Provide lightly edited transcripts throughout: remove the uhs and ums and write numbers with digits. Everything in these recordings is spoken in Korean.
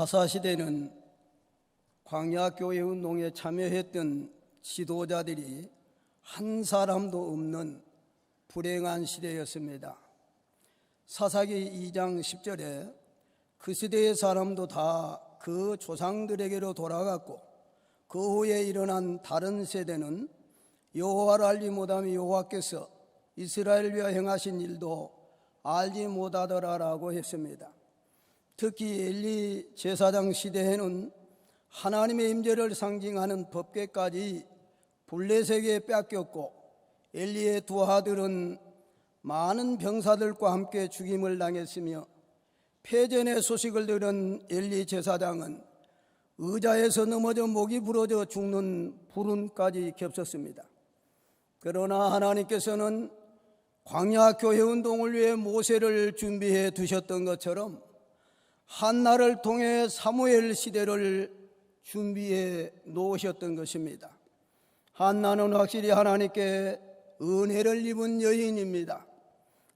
사사시대는 광야교회 운동에 참여했던 지도자들이 한 사람도 없는 불행한 시대였습니다. 사사기 2장 10절에 그 시대의 사람도 다 그 조상들에게로 돌아갔고 그 후에 일어난 다른 세대는 여호와를 알지 못하며 여호와께서 이스라엘 위하여 행하신 일도 알지 못하더라라고 했습니다. 특히 엘리 제사장 시대에는 하나님의 임재를 상징하는 법궤까지 블레셋에게 뺏겼고 엘리의 두 아들은 많은 병사들과 함께 죽임을 당했으며 패전의 소식을 들은 엘리 제사장은 의자에서 넘어져 목이 부러져 죽는 불운까지 겹쳤습니다. 그러나 하나님께서는 광야 교회 운동을 위해 모세를 준비해 두셨던 것처럼 한나를 통해 사무엘 시대를 준비해 놓으셨던 것입니다. 한나는 확실히 하나님께 은혜를 입은 여인입니다.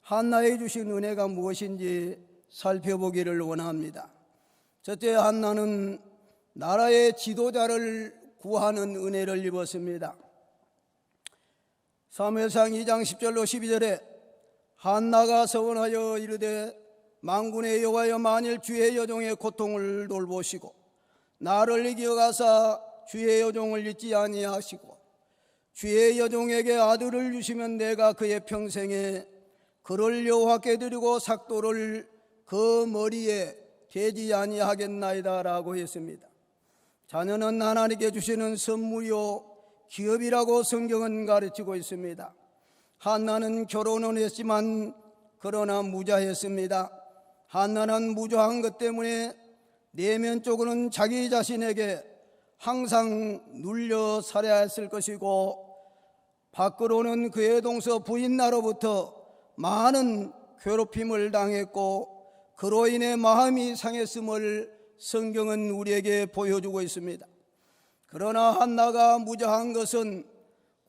한나에 주신 은혜가 무엇인지 살펴보기를 원합니다. 첫째, 한나는 나라의 지도자를 구하는 은혜를 입었습니다. 사무엘상 2장 10절로 12절에 한나가 서원하여 이르되 만군의 여호와여, 만일 주의 여종의 고통을 돌보시고 나를 이겨가사 주의 여종을 잊지 아니하시고 주의 여종에게 아들을 주시면 내가 그의 평생에 그를 여호와께 드리고 삭도를 그 머리에 대지 아니하겠나이다 라고 했습니다. 자녀는 하나님께 주시는 선물이요 기업이라고 성경은 가르치고 있습니다. 한나는 결혼은 했지만 그러나 무자했습니다. 한나는 무자한 것 때문에 내면적으로는 자기 자신에게 항상 눌려 살아야 했을 것이고 밖으로는 그의 동서 부인나로부터 많은 괴롭힘을 당했고 그로 인해 마음이 상했음을 성경은 우리에게 보여주고 있습니다. 그러나 한나가 무자한 것은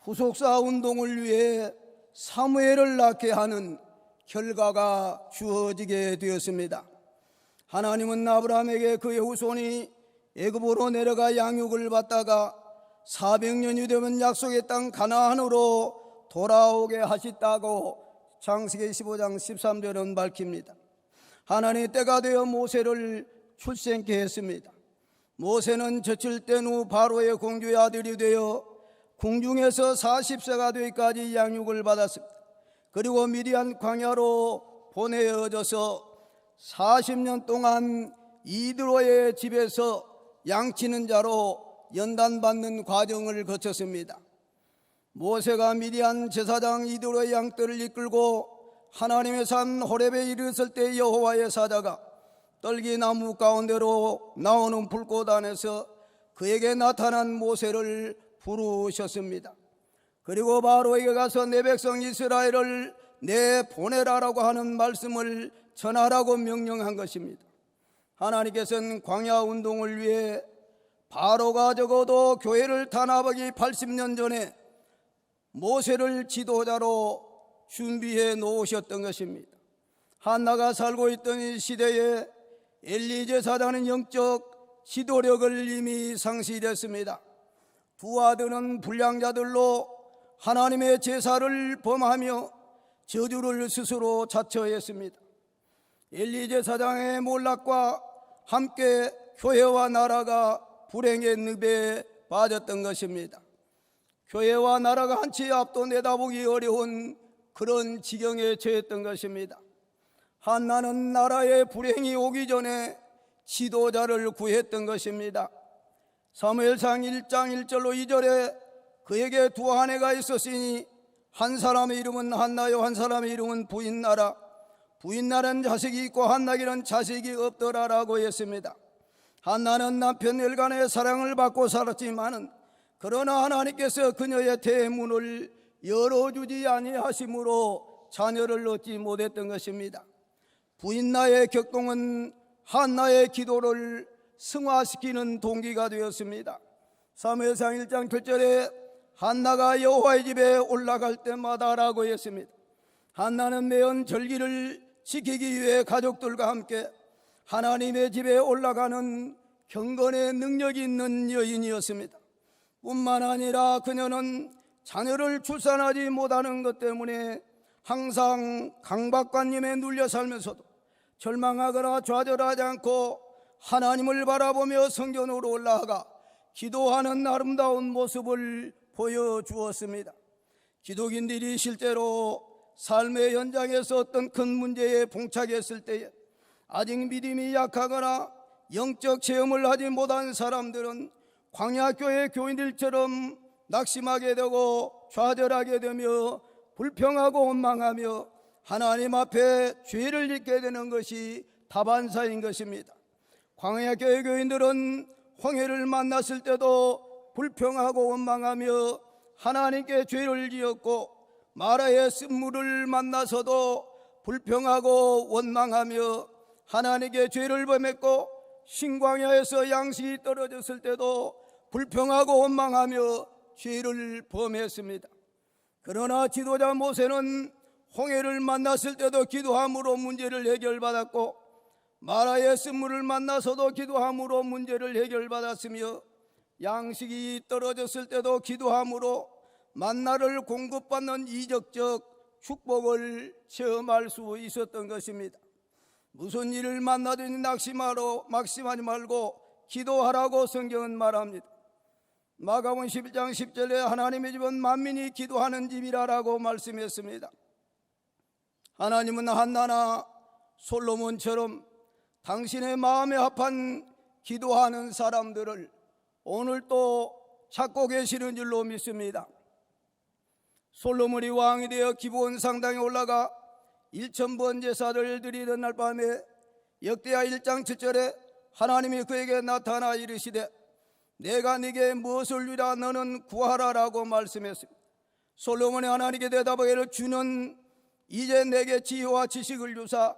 후속사 운동을 위해 사무엘을 낳게 하는 결과가 주어지게 되었습니다. 하나님은 아브라함에게 그의 후손이 애굽으로 내려가 양육을 받다가 400년이 되면 약속의 땅 가나안으로 돌아오게 하셨다고 창세기 15장 13절은 밝힙니다. 하나님의 때가 되어 모세를 출생케 했습니다. 모세는 젖을 후 바로의 공주의 아들이 되어 궁중에서 40세가 되기까지 양육을 받았습니다. 그리고 미디안 광야로 보내어져서 40년 동안 이드로의 집에서 양치는 자로 연단받는 과정을 거쳤습니다. 모세가 미디안 제사장 이드로의 양떼를 이끌고 하나님의 산 호렙에 이르렀을 때 여호와의 사자가 떨기나무 가운데로 나오는 불꽃 안에서 그에게 나타난 모세를 부르셨습니다. 그리고 바로에게 가서 내 백성 이스라엘을 내보내라라고 하는 말씀을 전하라고 명령한 것입니다. 하나님께서는 광야 운동을 위해 바로가 적어도 교회를 탄압하기 80년 전에 모세를 지도자로 준비해 놓으셨던 것입니다. 한나가 살고 있던 이 시대에 엘리 제사장은 영적 지도력을 이미 상실했습니다. 두 아들은 불량자들로 하나님의 제사를 범하며 저주를 스스로 자처했습니다. 엘리 제사장의 몰락과 함께 교회와 나라가 불행의 늪에 빠졌던 것입니다. 교회와 나라가 한치 앞도 내다보기 어려운 그런 지경에 처했던 것입니다. 한나는 나라의 불행이 오기 전에 지도자를 구했던 것입니다. 사무엘상 1장 1절로 2절에 그에게 두 아내가 있었으니 한 사람의 이름은 한나요 한 사람의 이름은 부인나라. 부인나라는 자식이 있고 한나에게는 자식이 없더라라고 했습니다. 한나는 남편 엘간의 사랑을 받고 살았지만은 그러나 하나님께서 그녀의 대문을 열어주지 아니하심으로 자녀를 얻지 못했던 것입니다. 부인나의 격동은 한나의 기도를 승화시키는 동기가 되었습니다. 사무엘상 1장 9절에 한나가 여호와의 집에 올라갈 때마다라고 했습니다. 한나는 매연 절기를 지키기 위해 가족들과 함께 하나님의 집에 올라가는 경건의 능력이 있는 여인이었습니다. 뿐만 아니라 그녀는 자녀를 출산하지 못하는 것 때문에 항상 강박관념에 눌려 살면서도 절망하거나 좌절하지 않고 하나님을 바라보며 성전으로 올라가 기도하는 아름다운 모습을 보여주었습니다. 기독인들이 실제로 삶의 현장에서 어떤 큰 문제에 봉착했을 때에 아직 믿음이 약하거나 영적 체험을 하지 못한 사람들은 광야교회 교인들처럼 낙심하게 되고 좌절하게 되며 불평하고 원망하며 하나님 앞에 죄를 짓게 되는 것이 다반사인 것입니다. 광야교회 교인들은 홍해를 만났을 때도 불평하고 원망하며 하나님께 죄를 지었고, 마라의 쓴물을 만나서도 불평하고 원망하며 하나님께 죄를 범했고, 신광야에서 양식이 떨어졌을 때도 불평하고 원망하며 죄를 범했습니다. 그러나 지도자 모세는 홍해를 만났을 때도 기도함으로 문제를 해결받았고, 마라의 쓴물을 만나서도 기도함으로 문제를 해결받았으며, 양식이 떨어졌을 때도 기도함으로 만나를 공급받는 이적적 축복을 체험할 수 있었던 것입니다. 무슨 일을 만나든지 낙심하지 말고 기도하라고 성경은 말합니다. 마가복음 11장 10절에 하나님의 집은 만민이 기도하는 집이라고 말씀했습니다. 하나님은 한나나 솔로몬처럼 당신의 마음에 합한 기도하는 사람들을 오늘 또 찾고 계시는 줄로 믿습니다. 솔로몬이 왕이 되어 기브온 상당에 올라가 1000번 제사를 드리던 날 밤에 역대하 1장 7절에 하나님이 그에게 나타나 이르시되 내가 네게 무엇을 위라 너는 구하라라고 말씀했습니다. 솔로몬이 하나님께 대답하기를 주는 이제 내게 지혜와 지식을 주사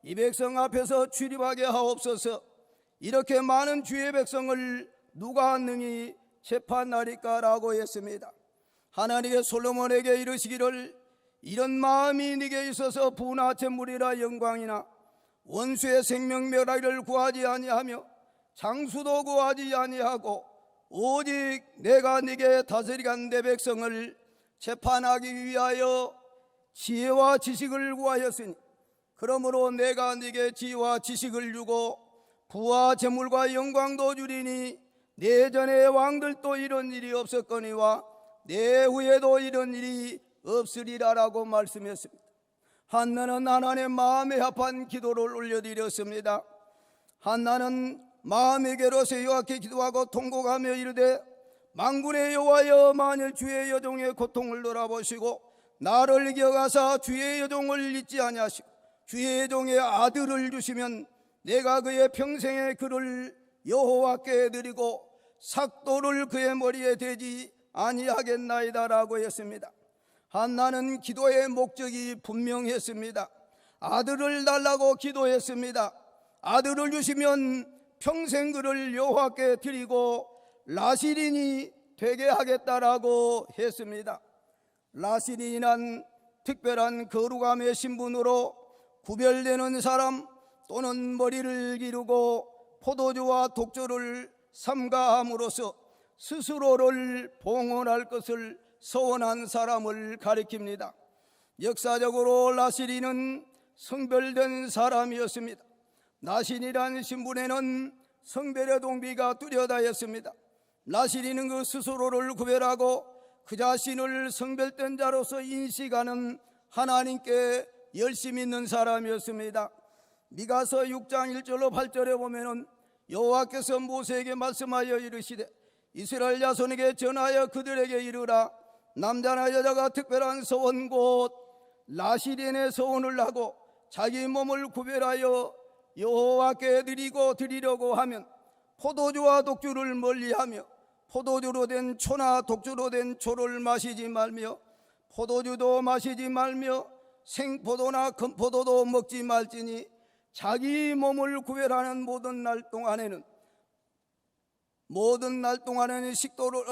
이 백성 앞에서 출입하게 하옵소서. 이렇게 많은 주의 백성을 누가 능히 재판하리까라고 했습니다. 하나님께 솔로몬에게 이르시기를 이런 마음이 네게 있어서 부나 재물이라 영광이나 원수의 생명 멸하기를 구하지 아니하며 장수도 구하지 아니하고 오직 내가 네게 다스리간 내 백성을 재판하기 위하여 지혜와 지식을 구하였으니 그러므로 내가 네게 지혜와 지식을 주고 부와 재물과 영광도 주리니 내 전의 왕들도 이런 일이 없었거니와 내 후에도 이런 일이 없으리라라고 말씀했습니다. 한나는 하나님의 마음에 합한 기도를 올려드렸습니다. 한나는 마음의 괴로워서 여호와께 기도하고 통곡하며 이르되 만군의 여호와여 만일 주의 여종의 고통을 돌아보시고 나를 기억하사 주의 여종을 잊지 아니하시고 주의 여종의 아들을 주시면 내가 그의 평생의 그를 여호와께 드리고 삭도를 그의 머리에 대지 아니하겠나이다라고 했습니다. 한나는 기도의 목적이 분명했습니다. 아들을 달라고 기도했습니다. 아들을 주시면 평생 그를 여호와께 드리고 라시린이 되게 하겠다라고 했습니다. 라시린이란 특별한 거룩함의 신분으로 구별되는 사람 또는 머리를 기르고 포도주와 독주를 삼가함으로써 스스로를 봉헌할 것을 서원한 사람을 가리킵니다. 역사적으로 라시린은 성별된 사람이었습니다. 라신이라는 신분에는 성별의 동비가 뚜렷하였습니다. 라시린은 그 스스로를 구별하고 그 자신을 성별된 자로서 인식하는 하나님께 열심히 있는 사람이었습니다. 미가서 6장 1절로 8절에 보면은 여호와께서 모세에게 말씀하여 이르시되 이스라엘 자손에게 전하여 그들에게 이르라 남자나 여자가 특별한 서원 곧 라시린의 서원을 하고 자기 몸을 구별하여 여호와께 드리려고 하면 포도주와 독주를 멀리하며 포도주로 된 초나 독주로 된 초를 마시지 말며 포도주도 마시지 말며 생포도나 금포도도 먹지 말지니 자기 몸을 구별하는 모든 날 동안에는 식도를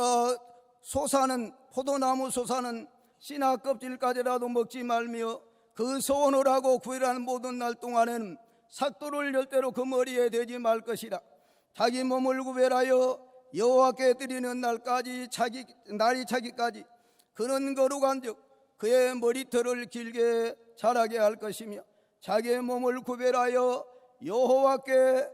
솟아는 포도나무 솟아는 씨나 껍질까지라도 먹지 말며 그 소원을 하고 구별하는 모든 날 동안에는 삭도를 절대로 그 머리에 대지 말 것이라. 자기 몸을 구별하여 여호와께 드리는 날이 차기까지 그는 거룩한즉 그의 머리털을 길게 자라게 할 것이며, 자기의 몸을 구별하여 여호와께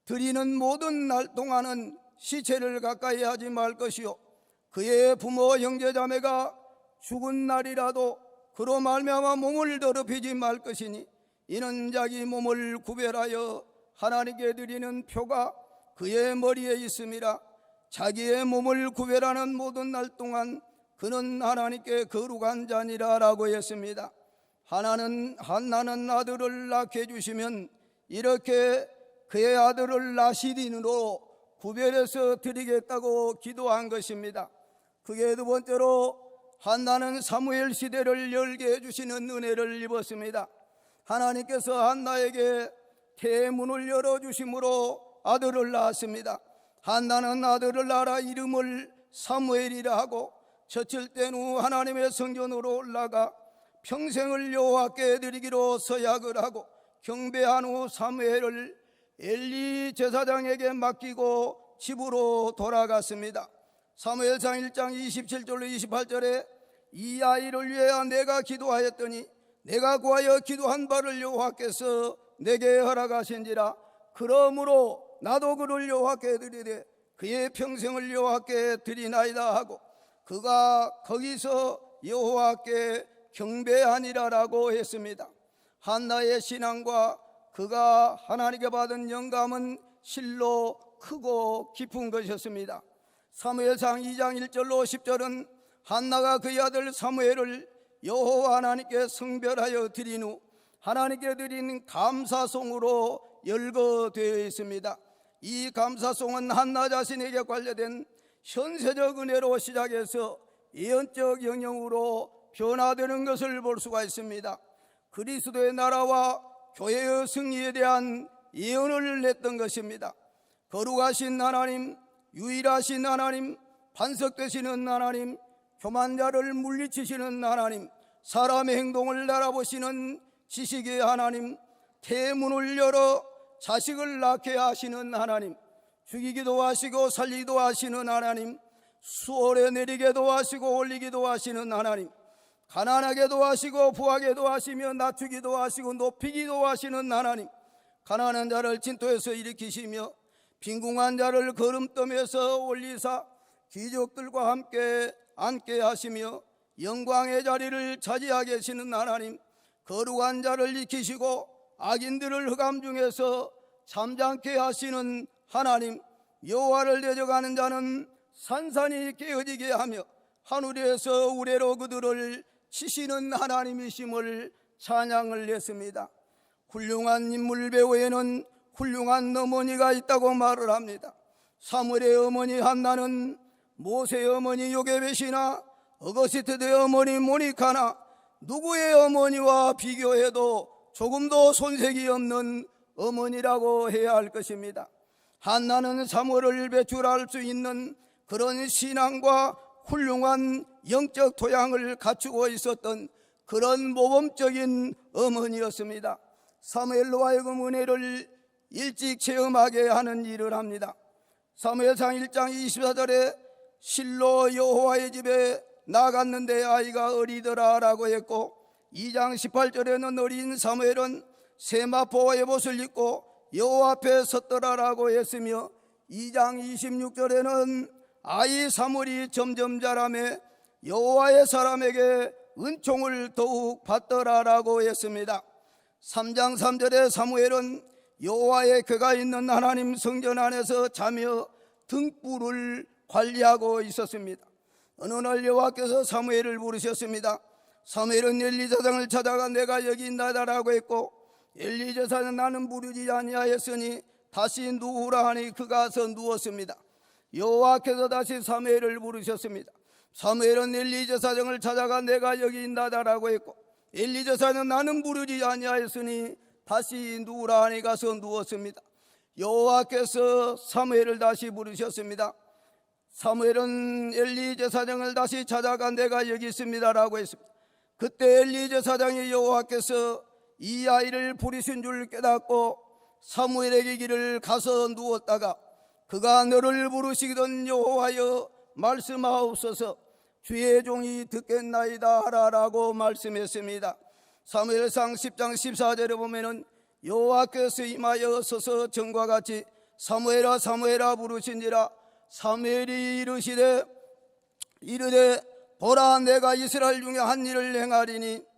드리는 모든 날 동안은 시체를 가까이 하지 말 것이요, 그의 부모 형제자매가 죽은 날이라도 그로 말미암아 몸을 더럽히지 말 것이니, 이는 자기 몸을 구별하여 하나님께 드리는 표가 그의 머리에 있음이라. 자기의 몸을 구별하는 모든 날 동안 그는 하나님께 거룩한 자니라 라고 했습니다. 한나는 아들을 낳게 해주시면 이렇게 그의 아들을 나시린으로 구별해서 드리겠다고 기도한 것입니다. 그게 두 번째로, 한나는 사무엘 시대를 열게 해주시는 은혜를 입었습니다. 하나님께서 한나에게 태문을 열어주심으로 아들을 낳았습니다. 한나는 아들을 낳아 이름을 사무엘이라 하고, 젖을 뗀 후 하나님의 성전으로 올라가 평생을 여호와께 드리기로 서약을 하고, 경배한 후 사무엘을 엘리 제사장에게 맡기고 집으로 돌아갔습니다. 사무엘상 1장 27절로 28절에 이 아이를 위하여 내가 기도하였더니 내가 구하여 기도한 바를 여호와께서 내게 허락하신지라. 그러므로 나도 그를 여호와께 드리되 그의 평생을 여호와께 드리나이다 하고, 그가 거기서 여호와께 경배하니라라고 했습니다. 한나의 신앙과 그가 하나님께 받은 영감은 실로 크고 깊은 것이었습니다. 사무엘상 2장 1절로 10절은 한나가 그의 아들 사무엘을 여호와 하나님께 성별하여 드린 후 하나님께 드린 감사송으로 열거되어 있습니다. 이 감사송은 한나 자신에게 관련된 현세적 은혜로 시작해서 예언적 영역으로 변화되는 것을 볼 수가 있습니다. 그리스도의 나라와 교회의 승리에 대한 예언을 했던 것입니다. 거룩하신 하나님, 유일하신 하나님, 반석되시는 하나님, 교만자를 물리치시는 하나님, 사람의 행동을 알아보시는 지식의 하나님, 태문을 열어 자식을 낳게 하시는 하나님, 죽이기도 하시고 살리기도 하시는 하나님, 수월에 내리게도 하시고 올리기도 하시는 하나님, 가난하게도 하시고 부하게도 하시며 낮추기도 하시고 높이기도 하시는 하나님, 가난한 자를 진토에서 일으키시며 빈궁한 자를 거름떠에서 올리사 귀족들과 함께 앉게 하시며 영광의 자리를 차지하게 하시는 하나님, 거룩한 자를 지키시고 악인들을 흑암 중에서 잠잠케 하시는 하나님, 여호와를 대적하는 자는 산산이 깨어지게 하며 하늘에서 우레로 그들을 치시는 하나님이심을 찬양을 했습니다. 훌륭한 인물 배후에는 훌륭한 어머니가 있다고 말을 합니다. 사무엘의 어머니 한나는 모세의 어머니 요게벳이나 어거스트의 어머니 모니카나 누구의 어머니와 비교해도 조금도 손색이 없는 어머니라고 해야 할 것입니다. 한나는 사무엘을 배출할 수 있는 그런 신앙과 훌륭한 영적 토양을 갖추고 있었던 그런 모범적인 어머니였습니다. 사무엘로 하여금 은혜를 일찍 체험하게 하는 일을 합니다. 사무엘상 1장 24절에 실로 여호와의 집에 나갔는데 아이가 어리더라 라고 했고, 2장 18절에는 어린 사무엘은 세마포 에봇을 입고 여호와 앞에 섰더라 라고 했으며, 2장 26절에는 아이 사무엘이 점점 자라매 여호와의 사람에게 은총을 더욱 받더라 라고 했습니다. 3장 3절에 사무엘은 여호와의 궤가 있는 하나님 성전 안에서 자며 등불을 관리하고 있었습니다. 어느 날 여호와께서 사무엘을 부르셨습니다. 사무엘은 엘리 제사장을 찾아가 내가 여기 있나다라고 했고, 엘리 제사장은 나는 부르지 아니하였으니 다시 누우라 하니 그가 가서 누웠습니다. 여호와께서 다시 사무엘을 부르셨습니다. 사무엘은 엘리 제사장을 찾아가 내가 여기 있나다라고 했고, 엘리 제사장은 나는 부르지 아니하였으니 다시 누우라 하니 가서 누웠습니다. 여호와께서 사무엘을 다시 부르셨습니다. 사무엘은 엘리 제사장을 다시 찾아가 내가 여기 있습니다라고 했습니다. 그때 엘리 제사장이 여호와께서 이 아이를 부리신 줄 깨닫고 사무엘에게 길을 가서 누웠다가 그가 너를 부르시던 여호와여 말씀하옵소서 주의 종이 듣겠나이다 하라라고 말씀했습니다. 사무엘상 10장 14절에 보면은 여호와께서 임하여 서서 전과 같이 사무엘아 사무엘아 부르신지라 사무엘이 이르되 보라 내가 이스라엘 중에 한 일을 행하리니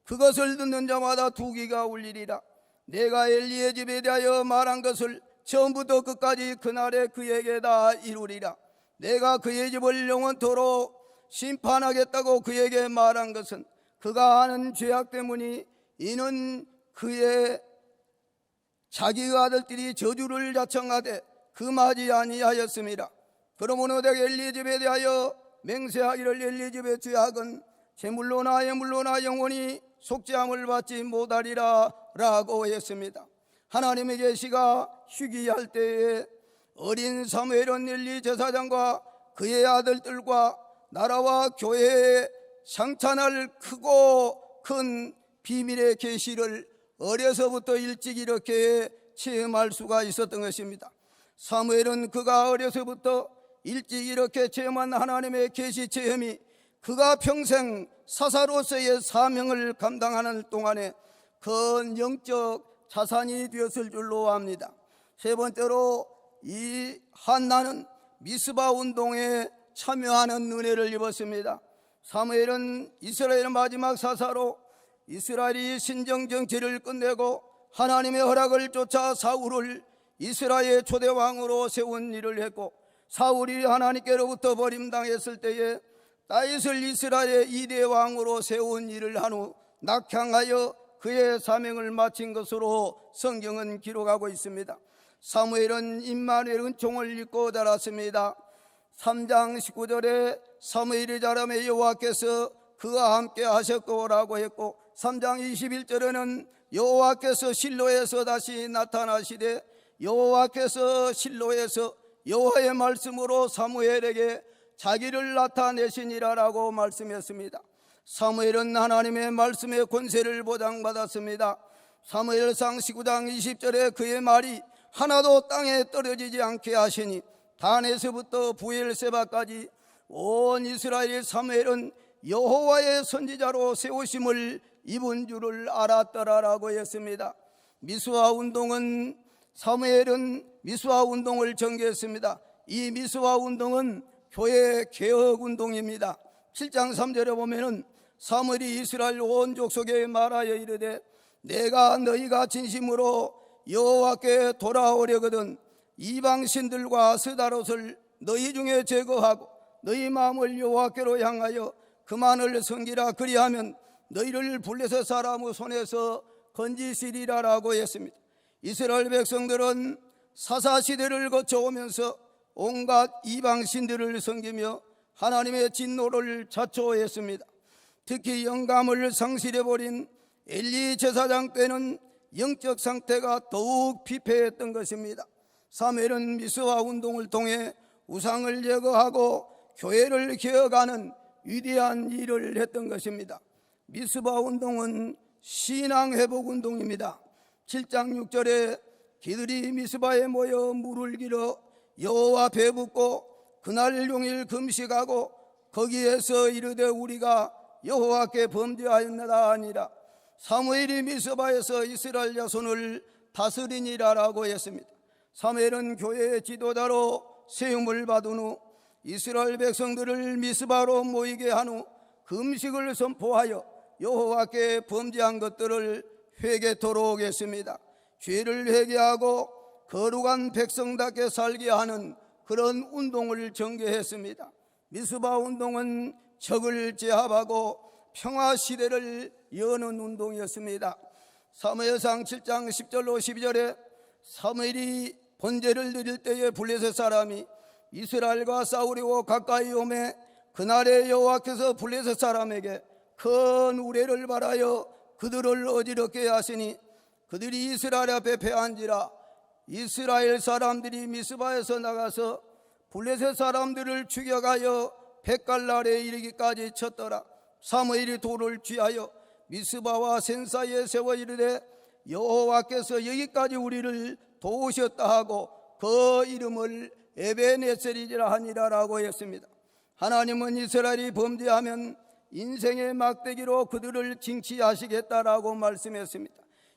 그것을 듣는 자마다 두 귀가 울리리라. 내가 엘리의 집에 대하여 말한 것을 처음부터 끝까지 그날에 그에게 다 이루리라. 내가 그의 집을 영원토록 심판하겠다고 그에게 말한 것은 그가 하는 죄악 때문이 이는 그의 자기 아들들이 저주를 자청하되 금하지 아니하였음이라. 그러므로 내가 엘리의 집에 대하여 맹세하기를 엘리의 집의 죄악은 재물로나 예물로나 영원히 속죄함을 받지 못하리라 라고 했습니다. 하나님의 계시가 휴기할 때에 어린 사무엘은 엘리 제사장과 그의 아들들과 나라와 교회에 상찬할 크고 큰 비밀의 계시를 어려서부터 일찍 이렇게 체험할 수가 있었던 것입니다. 사무엘은 그가 어려서부터 일찍 이렇게 체험한 하나님의 계시 체험이 그가 평생 사사로서의 사명을 감당하는 동안에 큰 영적 자산이 되었을 줄로 압니다. 세 번째로 이 한나는 미스바 운동에 참여하는 은혜를 입었습니다. 사무엘은 이스라엘 마지막 사사로 이스라엘이 신정 정치를 끝내고 하나님의 허락을 쫓아 사울을 이스라엘의 초대 왕으로 세운 일을 했고 사울이 하나님께로부터 버림당했을 때에 다윗을 이스라엘의 2대 왕으로 세운 일을 한 후 낙향하여 그의 사명을 마친 것으로 성경은 기록하고 있습니다. 사무엘은 임마누엘 은총을 입고 자랐습니다. 3장 19절에 사무엘이 자라매 여호와께서 그와 함께 하셨고라고 했고 3장 21절에는 여호와께서 실로에서 다시 나타나시되 여호와께서 실로에서 여호와의 말씀으로 사무엘에게 자기를 나타내시니라라고 말씀했습니다. 사무엘은 하나님의 말씀의 권세를 보장받았습니다. 사무엘상 19장 20절에 그의 말이 하나도 땅에 떨어지지 않게 하시니 단에서부터 부엘세바까지 온 이스라엘 사무엘은 여호와의 선지자로 세우심을 입은 줄을 알았더라라고 했습니다. 미스와 운동은 사무엘은 미스와 운동을 전개했습니다. 이 미스와 운동은 교회 개혁 운동입니다. 7장 3절에 보면은 사무엘이 이스라엘 온 족속에 말하여 이르되 내가 너희가 진심으로 여호와께 돌아오려거든 이방 신들과 아스다롯을 너희 중에 제거하고 너희 마음을 여호와께로 향하여 그만을 섬기라 그리하면 너희를 블레셋 사람의 손에서 건지시리라라고 했습니다. 이스라엘 백성들은 사사시대를 거쳐오면서 온갖 이방 신들을 섬기며 하나님의 진노를 자초했습니다. 특히 영감을 상실해버린 엘리 제사장 때는 영적 상태가 더욱 피폐했던 것입니다. 사무엘은 미스와 운동을 통해 우상을 제거하고 교회를 개혁하는 위대한 일을 했던 것입니다. 미스바 운동은 신앙회복 운동입니다. 7장 6절에 그들이 미스바에 모여 물을 길어 여호와 앞에 붓고 그날 용일 금식하고 거기에서 이르되 우리가 여호와께 범죄하였나다 아니라 사무엘이 미스바에서 이스라엘 자손을 다스리니라라고 했습니다. 사무엘은 교회의 지도자로 세움을 받은 후 이스라엘 백성들을 미스바로 모이게 한 후 금식을 선포하여 여호와께 범죄한 것들을 회개토록 했습니다. 죄를 회개하고 거룩한 백성답게 살게 하는 그런 운동을 전개했습니다. 미스바 운동은 적을 제압하고 평화시대를 여는 운동이었습니다. 사무엘상 7장 10절로 12절에 사무엘이 번제를 드릴 때에 블레셋 사람이 이스라엘과 싸우려고 가까이 오매 그날에 여호와께서 블레셋 사람에게 큰 우레를 발하여 그들을 어지럽게 하시니 그들이 이스라엘 앞에 패한지라. 이스라엘 사람들이 미스바에서 나가서 블레셋 사람들을 죽여가여 백갈날에 이르기까지 쳤더라. 사무엘이 돌을 쥐하여 미스바와 센 사이에 세워 이르되 여호와께서 여기까지 우리를 도우셨다 하고 그 이름을 에베네셀이라 하니라라고 했습니다. 하나님은 이스라엘이 범죄하면 인생의 막대기로 그들을 징치하시겠다라고 말씀했습니다.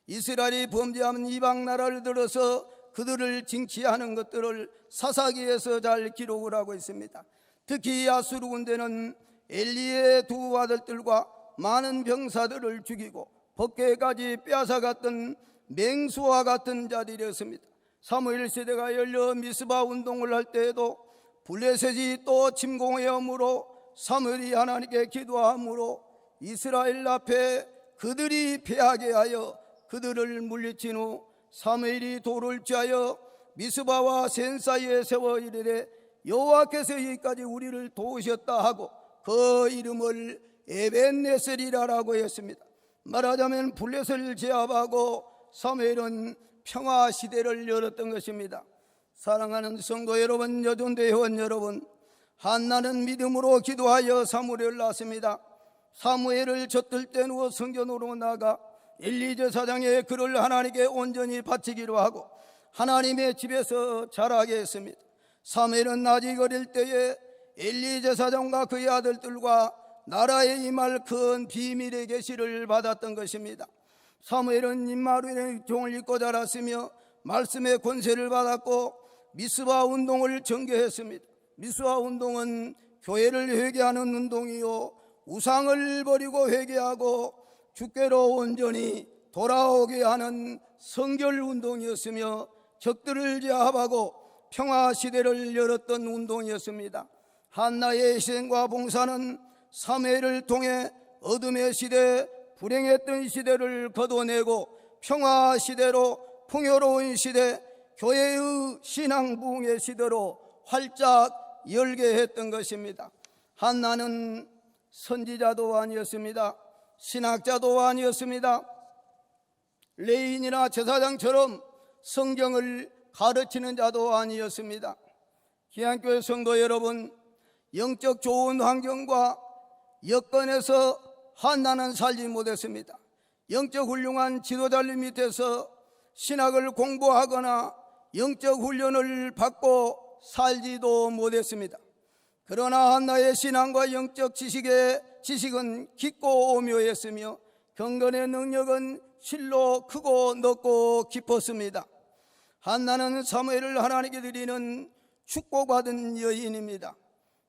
이스라엘이 범죄하면 이방 나라를 들어서 그들을 징치하는 것들을 사사기에서 잘 기록을 하고 있습니다. 특히 아수르 군대는 엘리의 두 아들들과 많은 병사들을 죽이고 법궤까지 빼앗아갔던 맹수와 같은 자들이었습니다. 사무엘 시대가 열려 미스바 운동을 할 때에도 블레셋이 또 침공해 오므로 사무엘이 하나님께 기도함으로 이스라엘 앞에 그들이 패하게 하여 그들을 물리친 후 사무엘이 돌을 취하여 미스바와 센 사이에 세워 이르되 여호와께서 여기까지 우리를 도우셨다 하고 그 이름을 에벤네셀이라고 했습니다. 말하자면 블레셋을 제압하고 사무엘은 평화 시대를 열었던 것입니다. 사랑하는 성도 여러분, 여전대 회원 여러분, 한나는 믿음으로 기도하여 사무엘을 낳았습니다. 사무엘을 젖들 때 누워 성전으로 나가 엘리 제사장의 그를 하나님께 온전히 바치기로 하고 하나님의 집에서 자라게 했습니다. 사무엘은 아직 어릴 때에 엘리 제사장과 그의 아들들과 나라에 임할 큰 비밀의 계시를 받았던 것입니다. 사무엘은 임마누엘의 종을 입고 자랐으며 말씀의 권세를 받았고 미스바 운동을 전개했습니다. 미스바 운동은 교회를 회개하는 운동이요 우상을 버리고 회개하고 주께로 온전히 돌아오게 하는 성결 운동이었으며 적들을 제압하고 평화 시대를 열었던 운동이었습니다. 한나의 희생과 봉사는 사무엘을 통해 어둠의 시대, 불행했던 시대를 걷어내고 평화 시대로 풍요로운 시대, 교회의 신앙 부흥의 시대로 활짝 열게 했던 것입니다. 한나는 선지자도 아니었습니다. 신학자도 아니었습니다. 레인이나 제사장처럼 성경을 가르치는 자도 아니었습니다. 기안교회 성도 여러분, 영적 좋은 환경과 여건에서 한나는 살지 못했습니다. 영적 훌륭한 지도자들 밑에서 신학을 공부하거나 영적 훈련을 받고 살지도 못했습니다. 그러나 한나의 신앙과 영적 지식은 깊고 오묘했으며 경건의 능력은 실로 크고 넓고 깊었습니다. 한나는 사무엘을 하나님께 드리는 축복받은 여인입니다.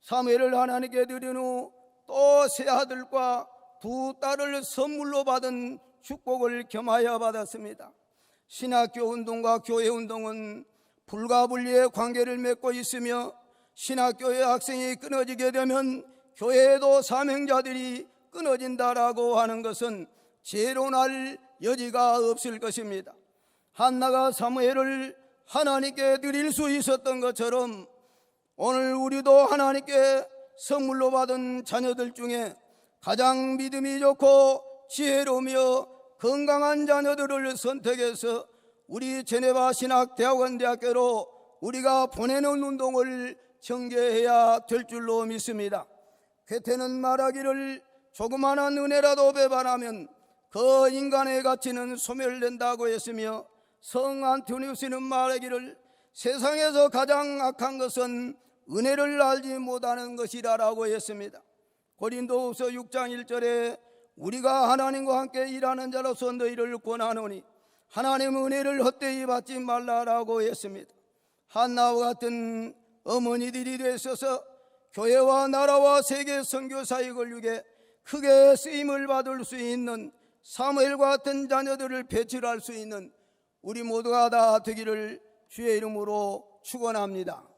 사무엘을 하나님께 드린 후 또 세 아들과 두 딸을 선물로 받은 축복을 겸하여 받았습니다. 신학교 운동과 교회 운동은 불가분리의 관계를 맺고 있으며 신학교의 학생이 끊어지게 되면 교회에도 사명자들이 끊어진다라고 하는 것은 재론할 여지가 없을 것입니다. 한나가 사무엘을 하나님께 드릴 수 있었던 것처럼 오늘 우리도 하나님께 선물로 받은 자녀들 중에 가장 믿음이 좋고 지혜로우며 건강한 자녀들을 선택해서 우리 제네바 신학대학원 대학교로 우리가 보내는 운동을 전개해야 될 줄로 믿습니다. 괴테는 말하기를 조그마한 은혜라도 배반하면 그 인간의 가치는 소멸된다고 했으며 성 안토니우스는 말하기를 세상에서 가장 악한 것은 은혜를 알지 못하는 것이라고 했습니다. 고린도후서 6장 1절에 우리가 하나님과 함께 일하는 자로서 너희를 권하노니 하나님의 은혜를 헛되이 받지 말라라고 했습니다. 한나와 같은 어머니들이 되셔서 교회와 나라와 세계 선교 사역을 위해 크게 쓰임을 받을 수 있는 사무엘과 같은 자녀들을 배출할 수 있는 우리 모두가 다 되기를 주의 이름으로 축원합니다.